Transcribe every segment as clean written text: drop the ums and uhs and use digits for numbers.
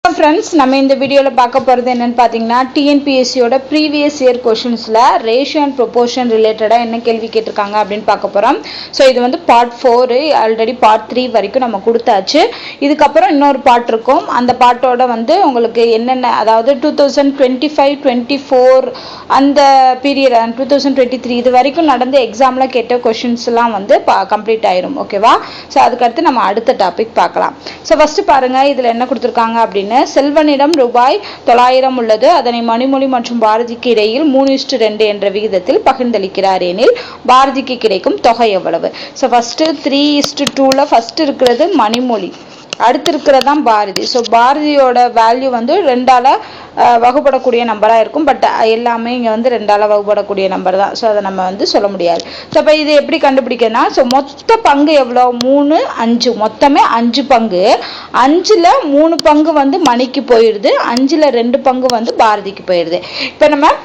Friends, நம்ம இந்த வீடியோல பார்க்க போறது என்னன்னு பாத்தீங்கன்னா TNPSC யோட previous year questionsல ratio and proportion related என்ன கேள்வி கேட்டிருக்காங்க அப்படினு பார்க்க போறோம். சோ இது வந்து part 4 ஆல்ரெடி part 3 வரைக்கும் நம்ம கொடுத்தாச்சு. இதுக்கு அப்புறம் இன்னொரு part இருக்கும். அந்த பார்ட்டோட வந்து உங்களுக்கு என்னென்ன அதாவது 2025 24 அந்த பீரியட் 2023 இது வரைக்கும் நடந்த எக்ஸாம்ல கேட்ட क्वेश्चंस எல்லாம் வந்து கம்ப்ளீட் ஆயிரும். ஓகேவா? சோ அதுக்கு அடுத்து நம்ம அடுத்த டாபிக் பார்க்கலாம். சோ ஃபர்ஸ்ட் பாருங்க இதுல என்ன கொடுத்திருக்காங்க அப்படினு செல்வனிடம் ரூபாய் 900 உள்ளது. அதனை மணிமொழி மற்றும் பாரதிக்கு இடையில் 3:2 என்ற விகிதத்தில் பகிர்ந்தளிக்கிறார் எனில் பாரதிக்கு கிடைக்கும் தொகை எவ்வளவு? சோ ஃபர்ஸ்ட் 3:2ல ஃபர்ஸ்ட் இருக்கிறது மணிமொழி, அடுத்து இருக்கிறதான் பாரதி. ஸோ பாரதியோட வேல்யூ வந்து 2ஆல வகுப்படக்கூடிய நம்பரா இருக்கும். பட் எல்லாமே இங்க வந்து 2ஆல வகுப்படக்கூடிய நம்பர் தான். ஸோ அதை நம்ம வந்து சொல்ல முடியாது. ஸோ அப்போ இது எப்படி கண்டுபிடிக்கனா, ஸோ மொத்த பங்கு எவ்வளோ? 3, 5 மொத்தமே 5 பங்கு. 5ல் 3 பங்கு வந்து மணிக்கு போயிடுது, 5ல் 2 பங்கு வந்து பாரதிக்கு போயிடுது. இப்போ நம்ம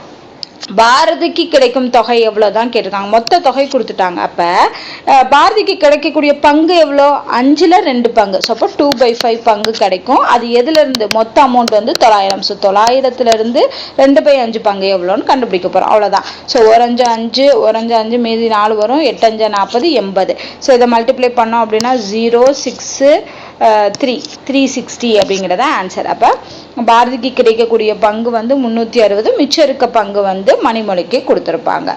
பாரதிக்கு கிடைக்கும் தொகை எவ்வளவுதான் கேட்டிருக்காங்க. மொத்த தொகை கொடுத்துட்டாங்க. அப்ப பாரதிக்கு கிடைக்கக்கூடிய பங்கு எவ்வளோ? 5ல் 2 பங்கு. ஸோ அப்போ 2/5 பங்கு கிடைக்கும். அது எதுல இருந்து? மொத்த அமௌண்ட் வந்து 900. ஸோ 900ல இருந்து 2/5 பங்கு எவ்வளோன்னு கண்டுபிடிக்க போறோம். அவ்வளவுதான். ஸோ 1 5 1 5 மீதி 4 வரும். 8 5 40 80. ஸோ இதை மல்டிப்ளை பண்ணோம் அப்படின்னா 0 6 360 அப்படிங்கிறத ஆன்சர். அப்ப பாரதிக்கு கிடைக்கக்கூடிய பங்கு வந்து 360, மிச்சம் இருக்க பங்கு வந்து மணிமொழிக்கு கொடுத்திருப்பாங்க.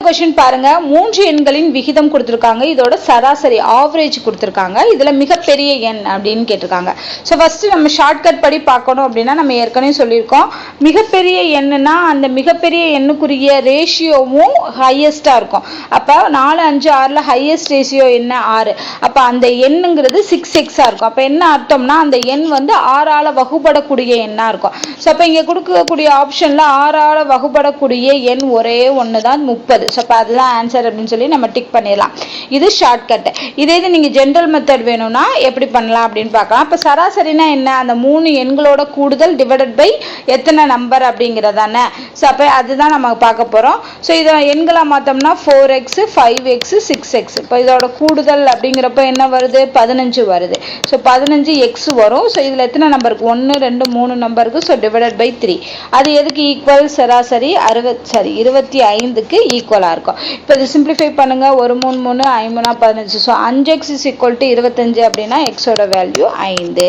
கொஸ்டின் பாருங்க, 3 எண்களின் விகிதம் கொடுத்திருக்காங்க. இதோட சராசரி ஆவரேஜ் கொடுத்திருக்காங்க. இதுல மிகப்பெரிய எண் அப்படின்னு கேட்டிருக்காங்க. ஸோ ஃபர்ஸ்ட் நம்ம ஷார்ட்கட் படி பார்க்கணும் அப்படின்னா நம்ம ஏற்கனவே சொல்லியிருக்கோம். மிகப்பெரிய எண்ணுனா அந்த மிகப்பெரிய எண்ணுக்குரிய ரேஷியோவும் ஹையஸ்டா இருக்கும். அப்ப 4 5 6ல ஹையஸ்ட் ரேஷியோ என்ன? 6. அப்ப அந்த எண்ணுங்கிறது 6x இருக்கும். அப்ப என்ன அர்த்தம்னா அந்த எண் வந்து 6ஆல வகுப்படக்கூடிய எண்ணா இருக்கும். ஸோ அப்ப இங்க கொடுக்கக்கூடிய ஆப்ஷன்ல 6ஆல வகுப்படக்கூடிய எண் ஒரே ஒண்ணுதான் 30. ஸோ அப்போ அதுதான் ஆன்சர் அப்படின்னு சொல்லி நம்ம டிக் பண்ணிடலாம். இது ஷார்ட்கட். இதே இது நீங்கள் ஜென்ரல் மெத்தட் வேணும்னா எப்படி பண்ணலாம் அப்படின்னு பார்க்கலாம். இப்போ சராசரினா என்ன? அந்த 3 எண்களோட கூடுதல் டிவைடட் பை எத்தனை நம்பர் அப்படிங்கிறதானே. ஸோ அப்போ அதுதான் நம்ம பார்க்க போகிறோம். ஸோ இதை எண்களாக மாற்றோம்னா 4x 5x 6x. இப்போ இதோட கூடுதல் அப்படிங்கிறப்ப என்ன வருது? 15 வருது. ஸோ 15x வரும். ஸோ இதில் எத்தனை நம்பருக்கு? 1 2 3 நம்பருக்கு. So divided by 3. அது எதுக்கு ஈக்குவல்? சராசரி 25க்கு ஈக்குவல் இருக்கும். இப்போ இது சிம்பிளிஃபை பண்ணுங்க. 1 3 3 5 3 15. ஸோ 5x = 25 அப்படின்னா எக்ஸோட வேல்யூ 5.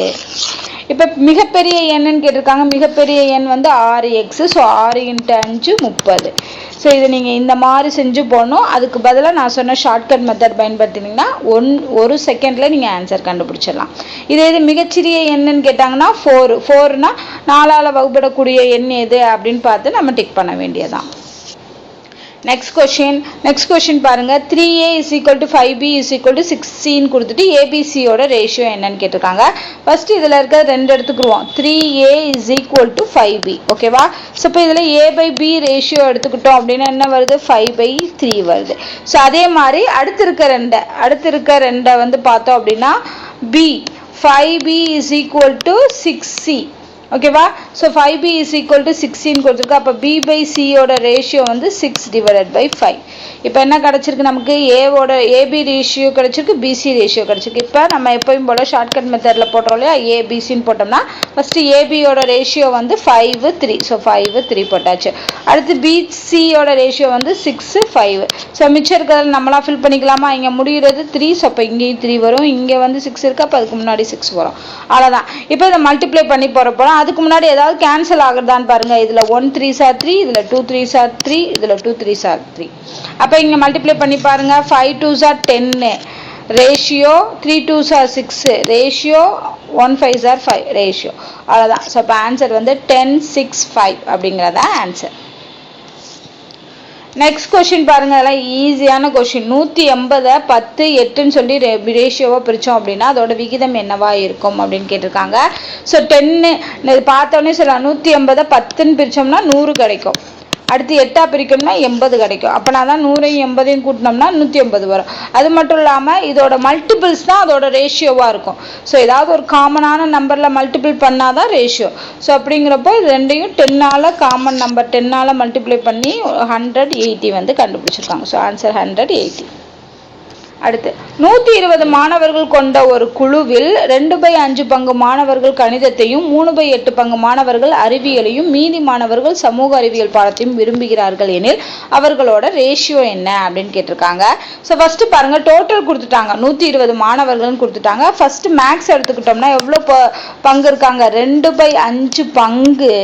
இப்போ மிகப்பெரிய எண்ணுன்னு கேட்டிருக்காங்க. மிகப்பெரிய எண் வந்து 6x. ஸோ 6 × 5 30. ஸோ இதை நீங்கள் இந்த மாதிரி செஞ்சு போடணும். அதுக்கு பதிலாக நான் சொன்ன ஷார்ட்கட் மெத்தட் பயன்படுத்தினீங்கன்னா 1 செகண்டில் நீங்கள் ஆன்சர் கண்டுபிடிச்சிடலாம். இதே இது மிகச்சிறிய எண்ணுன்னு கேட்டாங்கன்னா 4னா 4ஆல வகுப்படக்கூடிய எண் எது அப்படின்னு பார்த்து நம்ம டிக் பண்ண வேண்டியதான். நெக்ஸ்ட் கொஸ்டின் பாருங்க. 3a = 5b = 16 கொடுத்துட்டு ஏபிசியோட ரேஷியோ என்னன்னு கேட்டிருக்காங்க. ஃபர்ஸ்ட் இதுல இருக்க 2 எடுத்துக்குருவோம். 3a = 5b. ஓகேவா? ஸோ இப்போ இதுல a/b ரேஷியோ எடுத்துக்கிட்டோம் அப்படின்னா என்ன வருது? 5/3 வருது. ஸோ அதே மாதிரி அடுத்து இருக்க 2 வந்து பார்த்தோம் அப்படின்னா b 5b = 6c. ஓகேவா? ஸோ 5b = 16 கொடுத்துருக்கு. அப்போ b/c யோட ரேஷியோ வந்து 6/5. இப்போ என்ன கிடைச்சிருக்கு நமக்கு? ஏபி ரேஷியோ கிடைச்சிருக்கு, பிசி ரேஷியோ கிடைச்சிருக்கு. இப்போ நம்ம எப்பயும் போல ஷார்ட்கட் மெத்தடில் போடுறோம் இல்லையா? ஏபிசின்னு போட்டோம்னா ஃபர்ஸ்ட் ஏபியோட ரேஷியோ வந்து 5 3. ஸோ 5 3 போட்டாச்சு. அடுத்து பிசியோட ரேஷியோ வந்து 6 5. ஸோ மிச்சம் இருக்கிறது நம்மளா ஃபில் பண்ணிக்கலாமா? இங்கே முடிகிறது 3. ஸோ அப்போ இங்கேயும் 3 வரும். இங்கே வந்து 6 இருக்கு. அப்போ அதுக்கு முன்னாடி 6 வரும். அவ்வளோதான். இப்போ இதை மல்டிப்ளை பண்ணி போகிறப்போ அதுக்கு முன்னாடி ஏதாவது கேன்சல் ஆகுதான்னு பாருங்க. இதுல 1 3s are 3, இதுல 2 3s are 3, இதுல 2 3s are 3. அப்ப இங்க மல்டிப்ளை பண்ணி பாருங்க. 5 2s are 10 ratio, 3 2s are 6 ratio, 1 5s are 5 ratio. அவ்வளவுதான். ஸோ அப்போ ஆன்சர் வந்து 10 6 5 அப்படிங்கிறதா ஆன்சர். நெக்ஸ்ட் கொஸ்டின் பாருங்க. அதெல்லாம் ஈஸியான கொஸ்டின். 180 10 8ன்னு சொல்லி ரேஷியோவை பிரித்தோம் அப்படின்னா அதோட விகிதம் என்னவா இருக்கும் அப்படின்னு கேட்டிருக்காங்க. ஸோ 10 பார்த்தோன்னே சொல்லலாம். 180 10ன்னு பிரித்தோம்னா 100 கிடைக்கும். அடுத்து 8ஆ பிரிக்கணும்னா 80 கிடைக்கும். அப்போனா தான் 100ஐயும் 80ஐயும் கூட்டினோம்னா 180 வரும். அது மட்டும் இல்லாமல் இதோட மல்டிபிள்ஸ் தான் அதோட ரேஷியோவாக இருக்கும். ஸோ ஏதாவது ஒரு காமனான நம்பரில் மல்டிபிள் பண்ணாதான் ரேஷியோ. ஸோ அப்படிங்கிறப்போ இது ரெண்டையும் 10ஆல் காமன் நம்பர் 10ஆல் மல்டிப்ளை பண்ணி 180 வந்து கண்டுபிடிச்சிருக்காங்க. So answer 180. அடுத்து 120 மாணவர்கள் கொண்ட ஒரு குழுவில் 2/5 பங்கு மாணவர்கள் கணிதத்தையும் 3/8 பங்கு மாணவர்கள் அறிவியலையும் மீதி மாணவர்கள் சமூக அறிவியல் பாடத்தையும் விரும்புகிறார்கள் எனில் அவர்களோட ரேஷியோ என்ன அப்படின்னு கேட்டிருக்காங்க. ஸோ ஃபர்ஸ்ட் பாருங்க, டோட்டல் கொடுத்துட்டாங்க, 120 மாணவர்கள்னு கொடுத்துட்டாங்க. ஃபர்ஸ்ட் மேக்ஸ் எடுத்துக்கிட்டோம்னா எவ்வளோ பங்கு இருக்காங்க, 2/5 பங்கு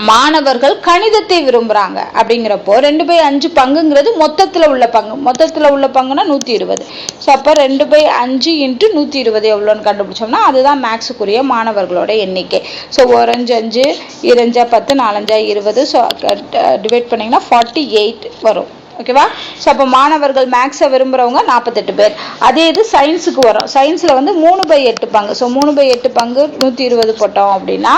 மாணவர்கள் கணிதத்தை விரும்புறாங்க. அப்படிங்கிறப்போ 2/5 பங்குங்கிறது மொத்தத்தில் உள்ள பங்கு, மொத்தத்தில் உள்ள பங்குனா 120. ஸோ அப்போ 2/5 × 120 எவ்வளோன்னு கண்டுபிடிச்சோம்னா அதுதான் மேக்ஸுக்குரிய மாணவர்களோட எண்ணிக்கை. ஸோ 1×5 2×10 4×5 20. ஸோ டிவைட் பண்ணிங்கன்னா 48 வரும். ஓகேவா? ஸோ அப்போ மாணவர்கள் மேக்ஸை விரும்புகிறவங்க 48 பேர். அதே இது சயின்ஸுக்கு வரும். சயின்ஸில் வந்து 3/8 பங்கு. ஸோ 3/8 பங்கு 120 போட்டோம் அப்படின்னா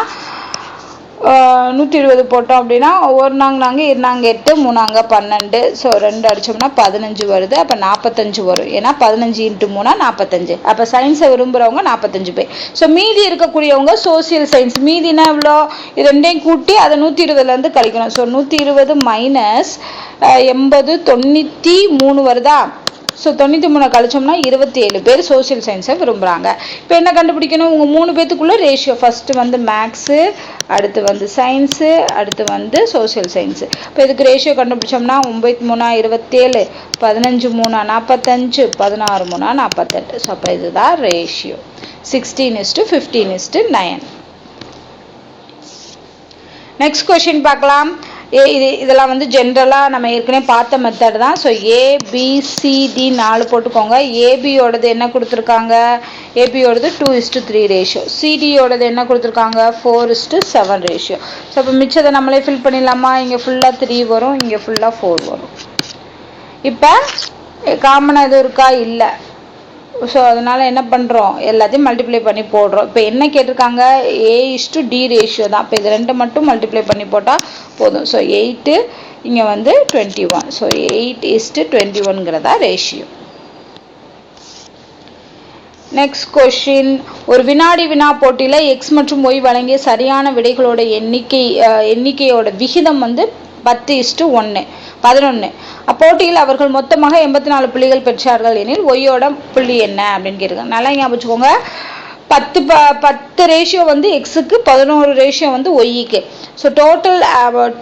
120 போட்டோம் அப்படின்னா 1 நாங்க 2 8 3 12. ஸோ 2 அடிச்சோம்னா 15 வருது. அப்போ 45 வரும். ஏன்னா 15 × 3 45. அப்போ சயின்ஸை விரும்புகிறவங்க 45 பேர். ஸோ மீதி இருக்கக்கூடியவங்க சோசியல் சயின்ஸ். மீதினா எவ்வளோ, இது ரெண்டையும் கூட்டி அதை 120லேருந்து கழிக்கணும். ஸோ 120 மைனஸ் 80 93 வருதா? ஸோ 93 கழிச்சோம்னா 27 பேர் சோசியல் சயின்ஸை விரும்புகிறாங்க. இப்போ என்ன கண்டுபிடிக்கணும், உங்கள் 3 பேத்துக்குள்ள ரேஷியோ. ஃபஸ்ட்டு வந்து மேக்ஸு, அடுத்து வந்து சயின்ஸு, அடுத்து வந்து சோசியல் சயின்ஸு. இப்போ இதுக்கு ரேஷியோ கண்டுபிடிச்சோம்னா 9 3 27, 15 3 45, 16 3 48. ஸோ அப்போ இதுதான் ரேஷியோ. 16:15:9. நெக்ஸ்ட் கொஷின் பார்க்கலாம். இதெல்லாம் வந்து ஜென்ரலாக நம்ம ஏற்கனவே பார்த்த மெத்தட் தான். ஸோ ABCD 4 போட்டுக்கோங்க. ஏபியோடது என்ன கொடுத்துருக்காங்க, ஏபியோடது 2:3 ரேஷியோ. சிடியோடது என்ன கொடுத்துருக்காங்க, 4:7 ரேஷியோ. ஸோ இப்போ மிச்சத்தை நம்மளே ஃபில் பண்ணிடலாமா? இங்கே ஃபுல்லாக 3 வரும், இங்கே ஃபுல்லாக 4 வரும். இப்போ காமனாக எதுவும் இருக்கா, இல்லை. ஸோ அதனால் என்ன பண்ணுறோம், எல்லாத்தையும் மல்டிப்ளை பண்ணி போடுறோம். இப்போ என்ன கேட்டிருக்காங்க, A:D ரேஷியோ தான். இப்போ இது 2 மட்டும் மல்டிப்ளை பண்ணி போட்டால் போதும். ஸோ 8, இங்கே வந்து 21. ஸோ 8:21ங்கிறதா ரேஷியோ. நெக்ஸ்ட் கொஷின், ஒரு வினாடி வினா போட்டியில் X மற்றும் Y வழங்கிய சரியான விடைகளோட எண்ணிக்கையோட விகிதம் வந்து 10:1 11. அப்போட்டியில் அவர்கள் மொத்தமாக 84 புள்ளிகள் பெற்றார்கள் எனில் ஒய்யோட புள்ளி என்ன அப்படின்னு கேட்டிருக்காங்க. நல்லா ஞாபகம் வச்சுக்கோங்க. 10 ரேஷியோ வந்து எக்ஸுக்கு, 11 ரேஷியோ வந்து ஒய்க்கு. ஸோ டோட்டல்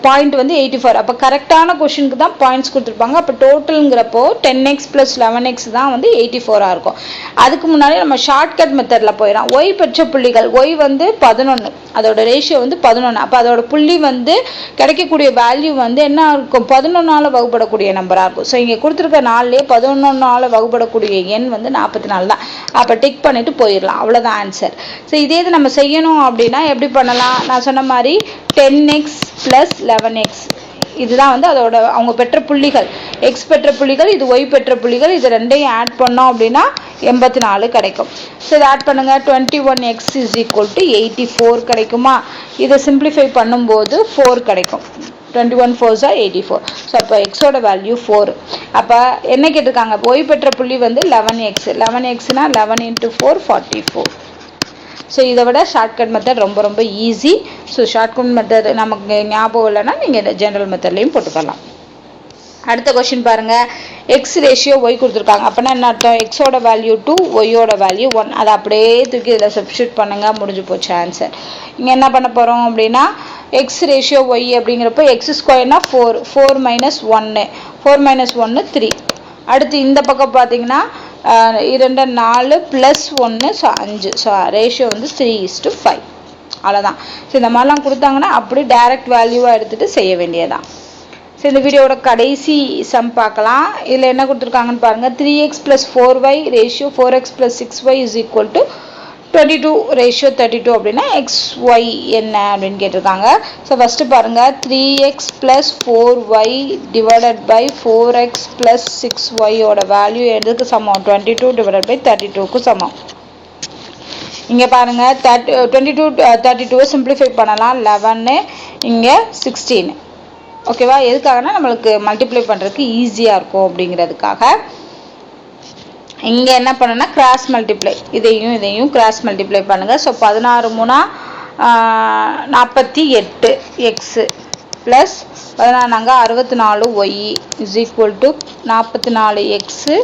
பாயிண்ட் வந்து 84. அப்போ கரெக்டான கொஷினுக்கு தான் பாயிண்ட்ஸ் கொடுத்துருப்பாங்க. அப்போ டோட்டலுங்கிறப்போ 10x + 11x தான் வந்து 84 இருக்கும். அதுக்கு முன்னாடி நம்ம ஷார்ட்கட் மெத்தடில் போயிடலாம். ஒய் பெற்ற புள்ளிகள், ஒய் வந்து 11, அதோட ரேஷியோ வந்து 11. அப்போ அதோட புள்ளி வந்து கிடைக்கக்கூடிய வேல்யூ வந்து என்ன இருக்கும், 11ஆல் வகுப்படக்கூடிய நம்பராக இருக்கும். ஸோ இங்கே கொடுத்துருக்க 4லேயே 11ஆல் வகுப்படக்கூடிய எண் வந்து 44 தான். அப்போ டிக் பண்ணிட்டு போயிடலாம். அவ்வளோதான் ஆன்சர். ஸோ இதே இது நம்ம செய்யணும் அப்படின்னா எப்படி பண்ணலாம், நான் சொன்ன மாதிரி 10x + 11x இதுதான் வந்து அதோட அவங்க பெற்ற புள்ளிகள். எக்ஸ் பெற்ற புள்ளிகள், இது ஒய் பெற்ற புள்ளிகள். இது ரெண்டையும் ஆட் பண்ணோம் அப்படின்னா 84 கிடைக்கும். ஸோ இதை ஆட் பண்ணுங்க. 21x = 84 கிடைக்குமா? இதை சிம்பிளிஃபை பண்ணும்போது 4 கிடைக்கும். 21 4s are 84. ஸோ அப்போ எக்ஸோட வேல்யூ 4. அப்போ என்ன கேட்டிருக்காங்க, ஒய் பெற்ற புள்ளி வந்து 11x. 11xனா 11 × 4 44. ஸோ இதை விட ஷார்ட்கட் மெத்தட் ரொம்ப ரொம்ப ஈஸி. ஸோ ஷார்ட்கட் மெத்தட் நமக்கு ஞாபகம் இல்லைன்னா நீங்கள் ஜென்ரல் மெத்தட்லையும் போட்டுக்கலாம். அடுத்த கொஸ்டின் பாருங்க, எக்ஸ் ரேஷியோ ஒய் கொடுத்துருக்காங்க. அப்படின்னா என்ன அர்த்தம், எக்ஸோட வேல்யூ 2, ஒய்யோட வேல்யூ 1. அதை அப்படியே தூக்கி இதில் சப்ஸ்டியூட் பண்ணுங்க, முடிஞ்சு போச்சு ஆன்சர். இங்கே என்ன பண்ண போகிறோம் அப்படின்னா எக்ஸ் ரேஷியோ ஒய் அப்படிங்கிறப்போ x² 4, 4 - 1, 4 - 1 3. அடுத்து இந்த பக்கம் பார்த்தீங்கன்னா 2 4 + 1 ஸோ 5. ஸோ ரேஷியோ வந்து 3:5. அவ்வளோதான். ஸோ இந்த மாதிரிலாம் கொடுத்தாங்கன்னா அப்படி டைரக்ட் வேல்யூவாக எடுத்துகிட்டு செய்ய வேண்டியதான். ஸோ இந்த வீடியோட கடைசி சம் பார்க்கலாம். இதில் என்ன கொடுத்துருக்காங்கன்னு பாருங்கள். 3x + 4y ratio 4x + 6y = 22 ratio 32 அப்படின்னா xy என்ன அப்படின்னு கேட்டிருக்காங்க. ஸோ ஃபஸ்ட்டு பாருங்கள், 3x + 4y / 4x + 6y value எதுக்கு சமம், 22 / 32க்கு சமம். இங்கே பாருங்கள் 22 32 சிம்பிளிஃபை பண்ணலாம். 11 இங்கே 16. ஓகேவா? எதுக்காகனா நம்மளுக்கு மல்டிப்ளை பண்ணுறதுக்கு ஈஸியாக இருக்கும் அப்படிங்கிறதுக்காக. இங்கே என்ன பண்ணணும்னா கிராஸ் மல்டிப்ளை, இதையும் கிராஸ் மல்டிப்ளை பண்ணுங்கள். So 16 3 48 x plus 14 64 y = 44 x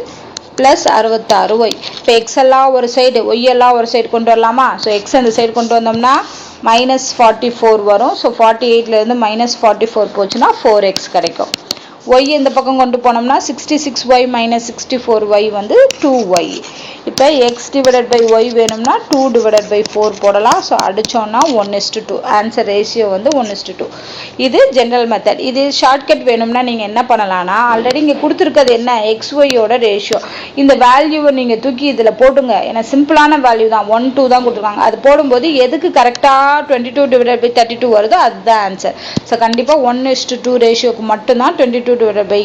plus 66y. இப்போ எக்ஸ் எல்லாம் ஒரு சைடு ஒய் எல்லாம் ஒரு சைடு கொண்டு வரலாமா? ஸோ எக்ஸ் அந்த சைடு கொண்டு வந்தோம்னா -44 வரும். ஸோ 48லேருந்து -44 போச்சுன்னா 4x கிடைக்கும். y இந்த பக்கம் கொண்டு போனோம்னா 66y - 64y வந்து 2y. இப்போ x டிவைடட் பை y வேணும்னா 2 டிவைடட் பை 4 போடலாம். ஸோ அடித்தோம்னா 1:2. ஆன்சர் ரேஷியோ வந்து 1:2. இது ஜென்ரல் மெத்தட். இது ஷார்ட்கட் வேணும்னா நீங்கள் என்ன பண்ணலாம்னா, ஆல்ரெடி இங்கே கொடுத்துருக்கிறது என்ன xyயோட ரேஷியோ. இந்த வேல்யூவை நீங்கள் தூக்கி இதில் போட்டுங்க. ஏன்னா சிம்பிளான வேல்யூ தான், 1 2 தான் கொடுத்துருக்காங்க. அது போடும்போது எதுக்கு கரெக்டாக 22 டிவைடட் பை 32 வருதோ அதுதான் ஆன்சர். ஸோ கண்டிப்பாக 1:2 ரேஷியோக்கு மட்டும்தான் 22 டிவைடட் பை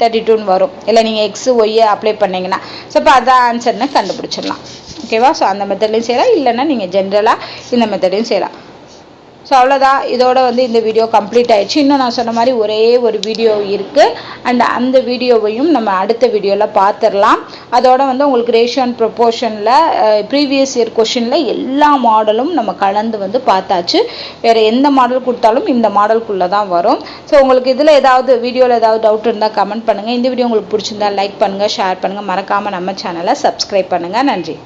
32 வரும். இல்லை நீங்கள் எக்ஸு ஒய்யை அப்ளை பண்ணிங்கன்னா. ஸோ இப்போ அதான் ஆன்சர்னு கண்டுபிடிச்சிடலாம். ஓகேவா? ஸோ அந்த மெத்தட்லையும் செய்யலாம், இல்லைன்னா நீங்கள் ஜென்ரலாக இந்த மெத்தடையும் செய்யலாம். ஸோ அவ்வளோதான். இதோட வந்து இந்த வீடியோ கம்ப்ளீட் ஆயிடுச்சு. இன்னும் நான் சொன்ன மாதிரி ஒரே ஒரு வீடியோ இருக்குது. அண்ட் அந்த வீடியோவையும் நம்ம அடுத்த வீடியோவில் பார்த்துடலாம். அதோட வந்து உங்களுக்கு ரேஷியோ அண்ட் ப்ரொபோர்ஷனில் ப்ரீவியஸ் இயர் கொஷினில் எல்லா மாடலும் நம்ம கலந்து வந்து பார்த்தாச்சு. வேறு எந்த மாடல் கொடுத்தாலும் இந்த மாடலுக்குள்ளே தான் வரும். ஸோ உங்களுக்கு இதில் வீடியோவில் ஏதாவது டவுட் இருந்தால் கமெண்ட் பண்ணுங்கள். இந்த வீடியோ உங்களுக்கு பிடிச்சிருந்தா லைக் பண்ணுங்கள், ஷேர் பண்ணுங்கள். மறக்காமல் நம்ம சேனலை சப்ஸ்கிரைப் பண்ணுங்கள். நன்றி.